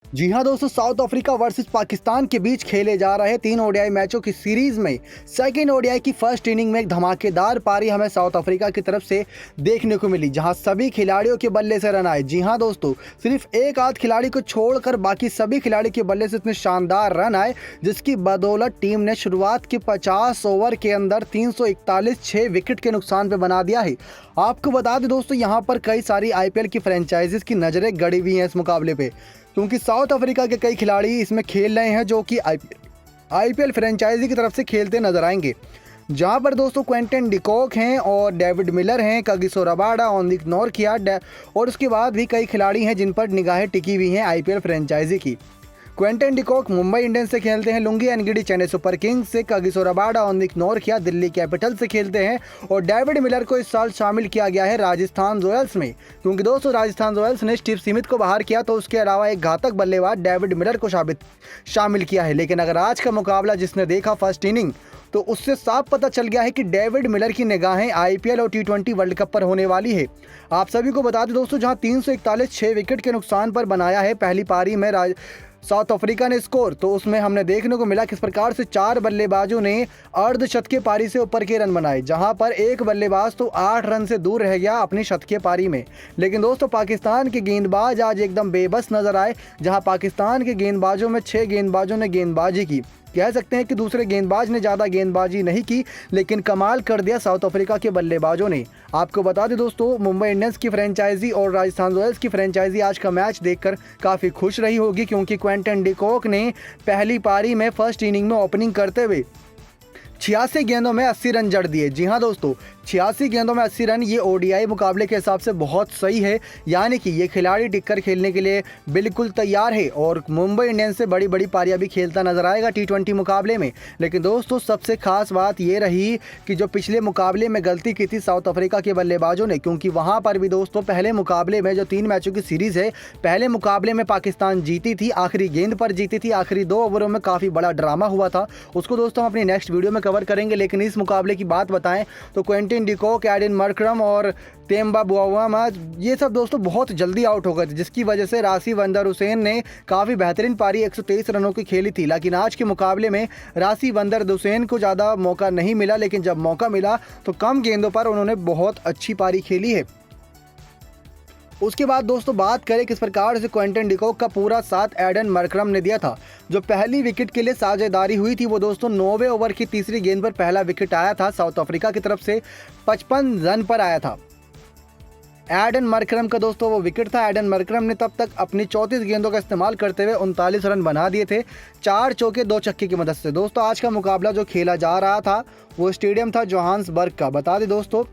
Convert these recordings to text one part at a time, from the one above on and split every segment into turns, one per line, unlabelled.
जी हाँ दोस्तों, south Africa versus Pakistan के बीच खेले जा रहे 3 ओडीआई मैचों की सीरीज में सेकेंड ओडीआई की फर्स्ट इनिंग में एक धमाकेदार पारी हमें साउथ अफ्रीका की तरफ से देखने को मिली, जहां सभी खिलाड़ियों के बल्ले से रन आए। जी हाँ दोस्तों, सिर्फ एक आध खिलाड़ी को छोड़कर बाकी सभी खिलाड़ी के बल्ले से इतने शानदार रन आए, जिसकी बदौलत टीम ने शुरुआत के 50 ओवर के अंदर 341 6 विकेट के नुकसान पर बना दिया है। आपको बता दें दोस्तों, यहाँ पर कई सारी आईपीएल की फ्रेंचाइजीज की नज़रें गड़ी हुई हैं इस मुकाबले पे, क्योंकि साउथ अफ्रीका के कई खिलाड़ी इसमें खेल रहे हैं जो कि आईपीएल फ्रेंचाइजी की तरफ से खेलते नजर आएंगे। जहां पर दोस्तों क्विंटन डिकॉक हैं और डेविड मिलर हैं, कागिसो रबाडा, ओंदिक नोरकिया और उसके बाद भी कई खिलाड़ी हैं जिन पर निगाहें टिकी हुई हैं आईपीएल फ्रेंचाइजी की। क्विंटन डिकॉक मुंबई इंडियंस से खेलते हैं, Lungi Ngidi Chennai Super Kings से, कागिसो रबाडा, ओंदिक नोरकिया दिल्ली कैपिटल से खेलते हैं और डेविड मिलर को इस साल शामिल किया गया है राजस्थान रॉयल्स में, क्योंकि दोस्तों राजस्थान रॉयल्स ने स्टीव स्मिथ को बाहर किया तो उसके अलावा एक घातक बल्लेबाज डेविड मिलर को शामिल किया है। लेकिन अगर आज का मुकाबला जिसने देखा फर्स्ट इनिंग, तो उससे साफ पता चल गया है कि डेविड मिलर की निगाहें आईपीएल और टी20 वर्ल्ड कप पर होने वाली है। आप सभी को बता दें दोस्तों, जहां 341 6 विकेट के नुकसान पर बनाया है पहली पारी में साउथ अफ्रीका ने स्कोर, तो उसमें हमने देखने को मिला किस प्रकार से 4 बल्लेबाजों ने अर्धशतकीय पारी से ऊपर के रन बनाए, जहां पर एक बल्लेबाज तो 8 रन से दूर रह गया अपनी शतकीय पारी में। लेकिन दोस्तों पाकिस्तान के गेंदबाज आज एकदम बेबस नजर आए, जहां पाकिस्तान के गेंदबाजों में 6 गेंदबाजों ने गेंदबाजी की। कह सकते हैं कि दूसरे गेंदबाज ने ज़्यादा गेंदबाजी नहीं की, लेकिन कमाल कर दिया साउथ अफ्रीका के बल्लेबाजों ने। आपको बता दें दोस्तों, मुंबई इंडियंस की फ्रेंचाइजी और राजस्थान रॉयल्स की फ्रेंचाइजी आज का मैच देखकर काफ़ी खुश रही होगी, क्योंकि क्विंटन डिकॉक ने पहली पारी में फर्स्ट इनिंग में ओपनिंग करते हुए 86 गेंदों में 80 रन जड़ दिए। जी हाँ दोस्तों, 86 गेंदों में 80 रन, ये ओडीआई मुकाबले के हिसाब से बहुत सही है, यानी कि ये खिलाड़ी टिककर खेलने के लिए बिल्कुल तैयार है और मुंबई इंडियंस से बड़ी बड़ी पारियां भी खेलता नजर आएगा टी20 मुकाबले में। लेकिन दोस्तों सबसे खास बात ये रही कि जो पिछले मुकाबले में गलती की थी साउथ अफ्रीका के बल्लेबाजों ने, क्योंकि वहाँ पर भी दोस्तों पहले मुकाबले में जो 3 मैचों की सीरीज़ है, पहले मुकाबले में पाकिस्तान जीती थी, आखिरी गेंद पर जीती थी, आखिरी 2 ओवरों में काफ़ी बड़ा ड्रामा हुआ था, उसको दोस्तों हम अपनी नेक्स्ट वीडियो में कवर करेंगे। लेकिन इस मुकाबले की बात बताएं तो क्विंटन डिकॉक, एडन मरक्रम और तेम्बा बुआमा ये सब दोस्तों बहुत जल्दी आउट हो गए थे, जिसकी वजह से राशि वंदर हुसैन ने काफ़ी बेहतरीन पारी 123 रनों की खेली थी। लेकिन आज के मुकाबले में राशि वंदर हुसैन को ज़्यादा मौका नहीं मिला, लेकिन जब मौका मिला तो कम गेंदों पर उन्होंने बहुत अच्छी पारी खेली है। उसके बाद दोस्तों बात करें किस प्रकार से क्विंटन डिकॉक का पूरा साथ एडन मरक्रम ने दिया था। जो पहली विकेट के लिए साझेदारी हुई थी वो दोस्तों 9वें ओवर की तीसरी गेंद पर पहला विकेट आया था साउथ अफ्रीका की तरफ से, 55 रन पर आया था एडन मरक्रम का दोस्तों वो विकेट था। एडन मरक्रम ने तब तक अपनी 34 गेंदों का इस्तेमाल करते हुए 39 रन बना दिए थे, 4 चौके 2 छक्के की मदद से। दोस्तों आज का मुकाबला जो खेला जा रहा था वो स्टेडियम था जोहान्सबर्ग का। बता दें दोस्तों,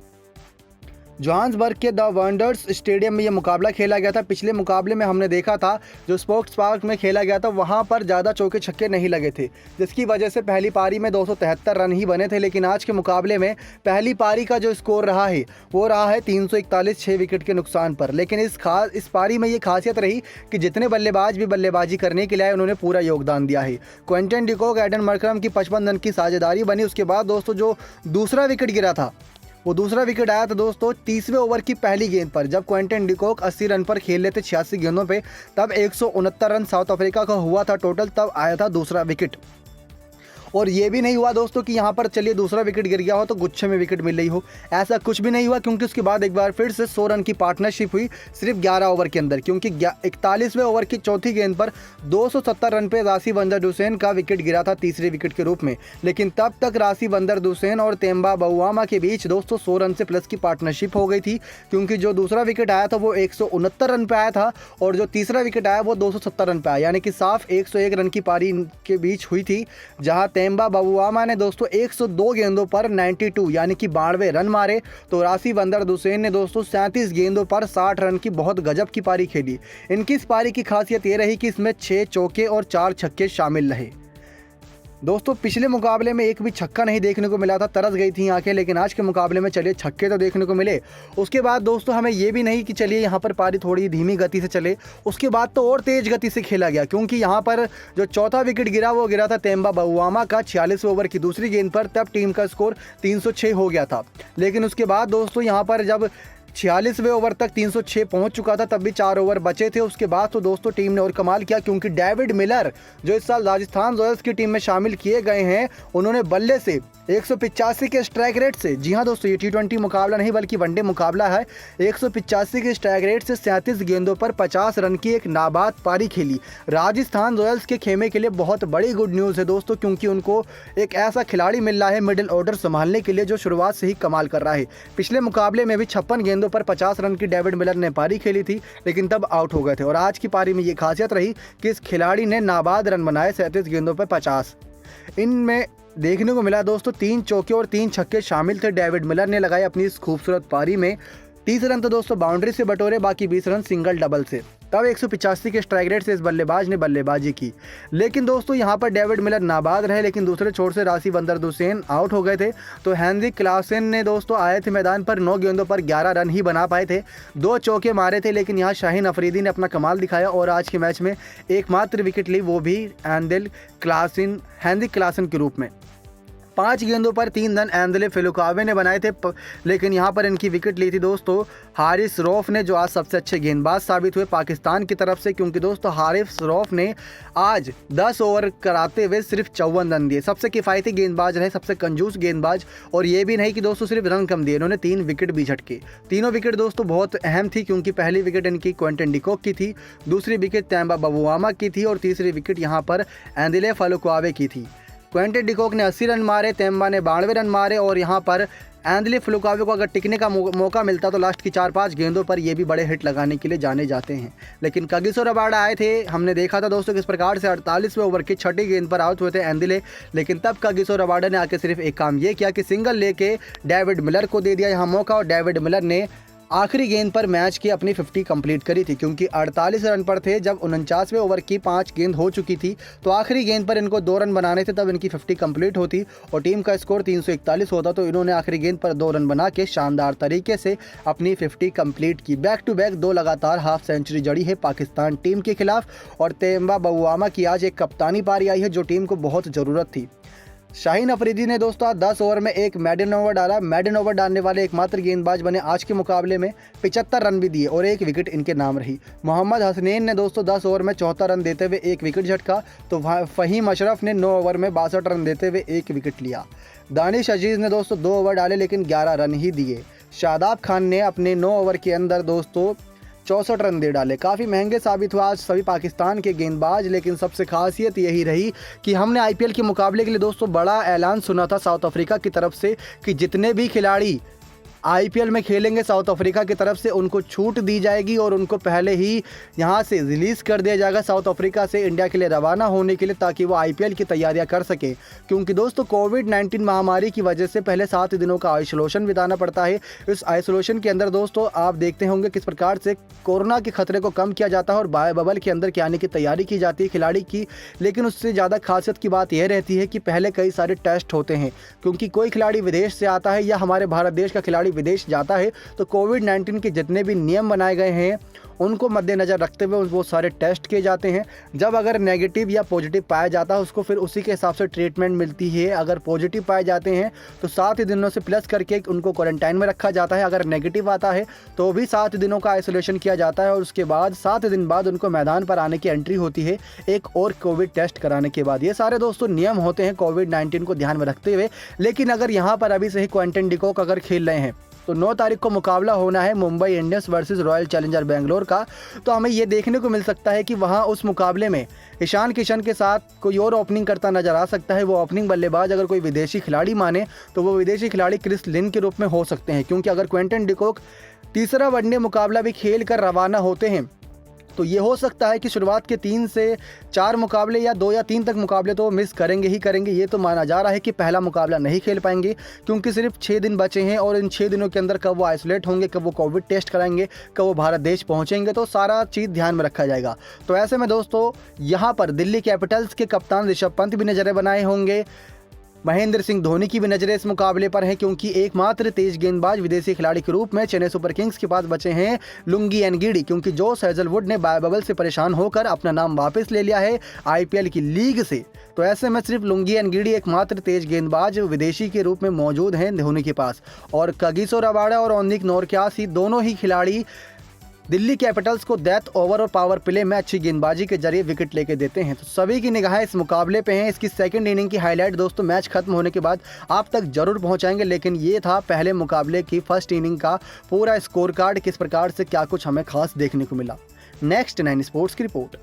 जोहान्सबर्ग के द वंडर्स स्टेडियम में ये मुकाबला खेला गया था। पिछले मुकाबले में हमने देखा था जो स्पोर्ट्स पार्क में खेला गया था, वहाँ पर ज़्यादा चौके छक्के नहीं लगे थे, जिसकी वजह से पहली पारी में 273 रन ही बने थे। लेकिन आज के मुकाबले में पहली पारी का जो स्कोर रहा है वो रहा है 341 6 विकेट के नुकसान पर। लेकिन इस पारी में ये खासियत रही कि जितने बल्लेबाज भी बल्लेबाजी करने के लिए आए उन्होंने पूरा योगदान दिया है। क्विंटन डिकॉक, एडन मरक्रम की 55 रन की साझेदारी बनी। उसके बाद दोस्तों जो दूसरा विकेट गिरा था, वो दूसरा विकेट आया था दोस्तों 30वें ओवर की पहली गेंद पर, जब क्विंटन डिकॉक 80 रन पर खेल लेते 86 गेंदों पे, तब 169 रन साउथ अफ्रीका का हुआ था टोटल, तब आया था दूसरा विकेट। और ये भी नहीं हुआ दोस्तों कि यहाँ पर चलिए दूसरा विकेट गिर गया हो तो गुच्छे में विकेट मिल रही हो, ऐसा कुछ भी नहीं हुआ, क्योंकि उसके बाद एक बार फिर से 100 रन की पार्टनरशिप हुई सिर्फ 11 ओवर के अंदर, क्योंकि 41वें ओवर की चौथी गेंद पर 270 रन पे राशि वंदर हुसैन का विकेट गिरा था तीसरे विकेट के रूप में। लेकिन तब तक राशि वंदर हुसैन और तेम्बा बुआमा के बीच दोस्तों 100 रन से प्लस की पार्टनरशिप हो गई थी, क्योंकि जो दूसरा विकेट आया था वो 169 रन पे आया था और जो तीसरा विकेट आया वो 270 रन पे आया, यानी कि साफ 101 रन की पारी के बीच हुई थी। जहाँ तेम्बा बुआमा ने दोस्तों 102 गेंदों पर 92 यानी कि 92 रन मारे, तो राशि वंदर हुसैन ने दोस्तों 37 गेंदों पर 60 रन की बहुत गजब की पारी खेली। इनकी इस पारी की खासियत ये रही कि इसमें 6 चौके और 4 छक्के शामिल रहे। दोस्तों पिछले मुकाबले में एक भी छक्का नहीं देखने को मिला था, तरस गई थी आंखें, लेकिन आज के मुकाबले में चलिए छक्के तो देखने को मिले। उसके बाद दोस्तों हमें ये भी नहीं कि चलिए यहाँ पर पारी थोड़ी धीमी गति से चले, उसके बाद तो और तेज़ गति से खेला गया, क्योंकि यहाँ पर जो चौथा विकेट गिरा वो गिरा था तेम्बा बुआमा का 46वें ओवर की दूसरी गेंद पर, तब टीम का स्कोर 306 हो गया था। लेकिन उसके बाद दोस्तों यहाँ पर जब 46वें ओवर तक 306 पहुंच चुका था, तब भी 4 ओवर बचे थे। उसके बाद तो दोस्तों टीम ने और कमाल किया, क्योंकि डेविड मिलर जो इस साल राजस्थान रॉयल्स की टीम में शामिल किए गए हैं, उन्होंने बल्ले से 185 के स्ट्राइक रेट से, जी हाँ दोस्तों ये T20 मुकाबला नहीं बल्कि वनडे मुकाबला है, 185 के स्ट्राइक रेट से 37 गेंदों पर 50 रन की एक नाबाद पारी खेली। राजस्थान रॉयल्स के खेमे के लिए बहुत बड़ी गुड न्यूज़ है दोस्तों, क्योंकि उनको एक ऐसा खिलाड़ी मिल रहा है मिडिल ऑर्डर संभालने के लिए जो शुरुआत से ही कमाल कर रहा है। पिछले मुकाबले में भी 56 गेंदों पर 50 रन की डेविड मिलर ने पारी खेली थी, लेकिन तब आउट हो गए थे। और आज की पारी में ये खासियत रही कि इस खिलाड़ी ने नाबाद रन बनाए 37 गेंदों पर 50। इनमें देखने को मिला दोस्तों 3 चौके और 3 छक्के शामिल थे। डेविड मिलर ने लगाए अपनी इस खूबसूरत पारी में 30 रन तो दोस्तों बाउंड्री से बटोरे, बाकी 20 रन सिंगल डबल से। तब 185 के स्ट्राइक रेट से इस बल्लेबाज ने बल्लेबाजी की। लेकिन दोस्तों यहाँ पर डेविड मिलर नाबाद रहे, लेकिन दूसरे छोर से राशिव बंदरदुसेन आउट हो गए थे। तो हेनरिक क्लासन ने दोस्तों आए थे मैदान पर, 9 गेंदों पर 11 रन ही बना पाए थे, 2 चौके मारे थे, लेकिन यहाँ शाहीन अफरीदी ने अपना कमाल दिखाया और आज के मैच में एकमात्र विकेट ली, वो भी हेनरिक क्लासन के रूप में। 5 गेंदों पर 3 रन एंदले फिलुकावे ने बनाए थे, लेकिन यहाँ पर इनकी विकेट ली थी दोस्तों हारिस रऊफ ने, जो आज सबसे अच्छे गेंदबाज साबित हुए पाकिस्तान की तरफ से, क्योंकि दोस्तों हारिस रऊफ ने आज 10 ओवर कराते हुए सिर्फ 54 रन दिए। सबसे किफ़ायती गेंदबाज रहे, सबसे कंजूस गेंदबाज, और ये भी नहीं कि दोस्तों सिर्फ रन कम दिए, इन्होंने 3 विकेट भी झटके। तीनों विकेट दोस्तों बहुत अहम थी, क्योंकि पहली विकेट इनकी क्विंटन डिकॉक की थी, दूसरी विकेट तेम्बा बवुआमा की थी और तीसरी विकेट यहाँ पर एंदले फिलुकावे की थी। क्विंटन डिकॉक ने 80 रन मारे, तेम्बा ने 92 रन मारे, और यहाँ पर एंदले फिलुकावे को अगर टिकने का मौका मिलता तो लास्ट की 4-5 गेंदों पर ये भी बड़े हिट लगाने के लिए जाने जाते हैं। लेकिन कागिसो रबाडा आए थे, हमने देखा था दोस्तों किस प्रकार से 48वें ओवर की 6ठी गेंद पर आउट हुए थे एंदले, लेकिन तब कागिसो रबाडा ने आके सिर्फ एक काम ये किया कि सिंगल लेके डेविड मिलर को दे दिया यहाँ मौका, और डेविड मिलर ने आखिरी गेंद पर मैच की अपनी 50 कंप्लीट करी थी, क्योंकि 48 रन पर थे जब 49वें ओवर की 5 गेंद हो चुकी थी। तो आखिरी गेंद पर इनको 2 रन बनाने थे, तब इनकी 50 कंप्लीट होती और टीम का स्कोर 341 होता। तो इन्होंने आखिरी गेंद पर 2 रन बना के शानदार तरीके से अपनी 50 कंप्लीट की। बैक टू बैक 2 लगातार हाफ सेंचुरी जड़ी है पाकिस्तान टीम के खिलाफ, और तेम्बा बवुआमा की आज एक कप्तानी पारी आई है जो टीम को बहुत ज़रूरत थी। शाहीन अफरीदी ने दोस्तों 10 ओवर में एक मेडन ओवर डाला। मेडन ओवर डालने वाले एकमात्र गेंदबाज बने आज के मुकाबले में, 75 रन भी दिए और 1 विकेट इनके नाम रही। मोहम्मद हसनैन ने दोस्तों 10 ओवर में 74 रन देते हुए 1 विकेट झटका। तो फ़हीम अशरफ ने 9 ओवर में 62 रन देते हुए 1 विकेट लिया। दानिश अजीज़ ने दोस्तों 2 ओवर डाले, लेकिन 11 रन ही दिए। शादाब खान ने अपने 9 ओवर के अंदर दोस्तों 64 रन दे डाले। काफ़ी महंगे साबित हुआ आज सभी पाकिस्तान के गेंदबाज, लेकिन सबसे खासियत यही रही कि हमने IPL के मुकाबले के लिए दोस्तों बड़ा ऐलान सुना था साउथ अफ्रीका की तरफ से कि जितने भी खिलाड़ी IPL में खेलेंगे साउथ अफ्रीका की तरफ से उनको छूट दी जाएगी और उनको पहले ही यहाँ से रिलीज़ कर दिया जाएगा साउथ अफ्रीका से इंडिया के लिए रवाना होने के लिए, ताकि वो IPL की तैयारियां कर सके। क्योंकि दोस्तों कोविड-19 महामारी की वजह से पहले 7 दिनों का आइसोलेशन बिताना पड़ता है। इस आइसोलेशन के अंदर दोस्तों आप देखते होंगे किस प्रकार से कोरोना के खतरे को कम किया जाता है और बायो बबल के अंदर के आने की तैयारी की जाती है खिलाड़ी की। लेकिन उससे ज़्यादा खासियत की बात यह रहती है कि पहले कई सारे टेस्ट होते हैं, क्योंकि कोई खिलाड़ी विदेश से आता है या हमारे भारत देश का खिलाड़ी विदेश जाता है, तो कोविड-19 के जितने भी नियम बनाए गए हैं उनको मद्देनज़र रखते हुए वो सारे टेस्ट किए जाते हैं। जब अगर नेगेटिव या पॉजिटिव पाया जाता है उसको फिर उसी के हिसाब से ट्रीटमेंट मिलती है। अगर पॉजिटिव पाए जाते हैं तो 7 दिनों से प्लस करके उनको क्वारंटाइन में रखा जाता है। अगर नेगेटिव आता है तो भी 7 दिनों का आइसोलेशन किया जाता है और उसके बाद 7 दिन बाद उनको मैदान पर आने की एंट्री होती है एक और कोविड टेस्ट कराने के बाद। ये सारे दोस्तों नियम होते हैं कोविड-19 को ध्यान में रखते हुए। लेकिन अगर यहाँ पर अभी से ही क्विंटन डिकॉक अगर खेल रहे हैं तो 9 तारीख को मुकाबला होना है Mumbai Indians versus royal challenger Bangalore का, तो हमें ये देखने को मिल सकता है कि वहाँ उस मुकाबले में ईशान किशन के साथ कोई और ओपनिंग करता नजर आ सकता है। वो ओपनिंग बल्लेबाज अगर कोई विदेशी खिलाड़ी माने तो वो विदेशी खिलाड़ी क्रिस लिन के रूप में हो सकते हैं, क्योंकि अगर क्विंटन डिकॉक तीसरा वनडे मुकाबला भी खेल कर रवाना होते हैं तो ये हो सकता है कि शुरुआत के 3 से 4 मुकाबले या 2 या 3 तक मुकाबले तो मिस करेंगे ही करेंगे। ये तो माना जा रहा है कि पहला मुकाबला नहीं खेल पाएंगे, क्योंकि सिर्फ 6 दिन बचे हैं और इन 6 दिनों के अंदर कब वो आइसोलेट होंगे, कब वो कोविड टेस्ट कराएंगे, कब वो भारत देश पहुंचेंगे, तो सारा चीज़ ध्यान में रखा जाएगा। तो ऐसे में दोस्तों यहाँ पर दिल्ली कैपिटल्स के कप्तान ऋषभ पंत भी नज़रें बनाए होंगे। महेंद्र सिंह धोनी की भी नजरें इस मुकाबले पर हैं, क्योंकि एकमात्र तेज गेंदबाज विदेशी खिलाड़ी के रूप में चेन्नई सुपर किंग्स के पास बचे हैं लुंगी एनगिडी, क्योंकि जोश हेजलवुड ने बायोबबल से परेशान होकर अपना नाम वापस ले लिया है आईपीएल की लीग से। तो ऐसे में सिर्फ लुंगी एनगिडी एकमात्र तेज गेंदबाज विदेशी के रूप में मौजूद हैं धोनी के पास। और कागिसो रबाडा और ओनिक नोरक्यास दोनों ही खिलाड़ी दिल्ली कैपिटल्स को डेथ ओवर और पावर प्ले में अच्छी गेंदबाजी के जरिए विकेट लेके देते हैं। तो सभी की निगाहें इस मुकाबले पे हैं। इसकी सेकंड इनिंग की हाईलाइट दोस्तों मैच खत्म होने के बाद आप तक जरूर पहुंचाएंगे, लेकिन ये था पहले मुकाबले की फर्स्ट इनिंग का पूरा स्कोर कार्ड, किस प्रकार से क्या कुछ हमें खास देखने को मिला। नेक्स्ट 9 स्पोर्ट्स की रिपोर्ट।